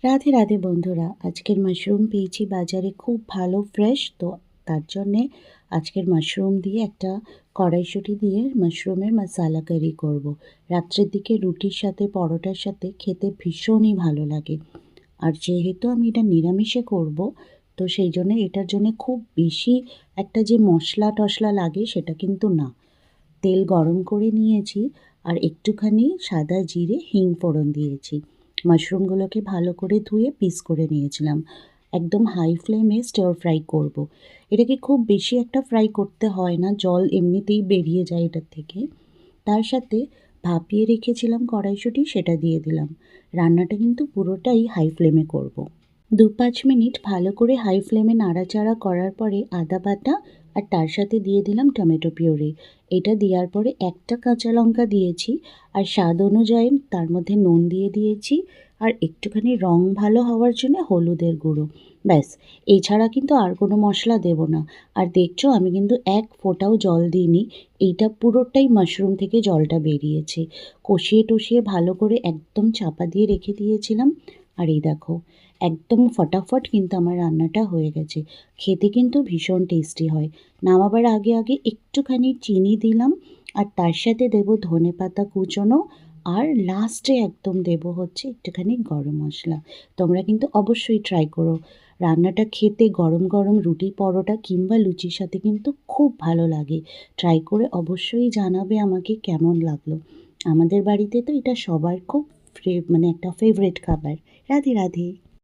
রাধে রাধে বন্ধুরা, আজকের মাশরুম পেয়েছি বাজারে খুব ভালো ফ্রেশ। তো তার জন্যে আজকের মাশরুম দিয়ে একটা কড়াইশুঁটি দিয়ে মাশরুমের মশালা কারি করব। রাত্রের দিকে রুটির সাথে পরোটার সাথে খেতে ভীষণই ভালো লাগে। আর যেহেতু আমি এটা নিরামিষে করব, তো সেই জন্য এটার জন্য খুব বেশি একটা যে মশলা টশলা লাগে সেটা কিন্তু না। তেল গরম করে নিয়েছি আর একটুখানি সাদা জিরে হিং ফোড়ন দিয়েছি। মাশরুমগুলোকে ভালো করে ধুয়ে পিস করে নিয়েছিলাম। একদম হাই ফ্লেমে স্টির ফ্রাই করব। এটাকে খুব বেশি একটা ফ্রাই করতে হয় না, জল এমনিতেই বেরিয়ে যায় এটার থেকে। তার সাথে ভাপিয়ে রেখেছিলাম কড়াইশুঁটি, সেটা দিয়ে দিলাম। রান্নাটা কিন্তু পুরোটাই হাই ফ্লেমে করব। ২-৫ মিনিট ভালো করে হাই ফ্লেমে নাড়াচাড়া করার পরে আদা বাটা আর তার সাথে দিয়ে দিলাম টমেটো পিউরি। এটা দেওয়ার পরে একটা কাঁচা লঙ্কা দিয়েছি আর স্বাদ অনুযায়ী তার মধ্যে নুন দিয়ে দিয়েছি আর একটুখানি রং ভালো হওয়ার জন্য হলুদের গুঁড়ো। ব্যাস, এছাড়া কিন্তু আর কোনো মশলা দেব না। আর দেখছো আমি কিন্তু এক ফোঁটাও জল দিইনি, এইটা পুরোটাই মাশরুম থেকে জলটা বেরিয়েছে। কষিয়ে টষিয়ে ভালো করে একদম চাপা দিয়ে রেখে দিয়েছিলাম। আর এই দেখো, একদম ফটাফট কিন্তু আমার রান্নাটা হয়ে গেছে। খেতে কিন্তু ভীষণ টেস্টি হয়। নামাবার আগে আগে একটুখানি চিনি দিলাম আর তার সাথে দেব ধনেপাতা কুচোনো আর লাস্টে একদম দেব হচ্ছে একটুখানি গরম মশলা। তোমরা কিন্তু অবশ্যই ট্রাই করো। রান্নাটা খেতে গরম গরম রুটি পরোটা কিংবা লুচির সাথে কিন্তু খুব ভালো লাগে। ট্রাই করে অবশ্যই জানাবে আমাকে কেমন লাগলো। আমাদের বাড়িতে তো এটা সবার খুব মানে একটা ফেভারিট খাবার। রাধে রাধে।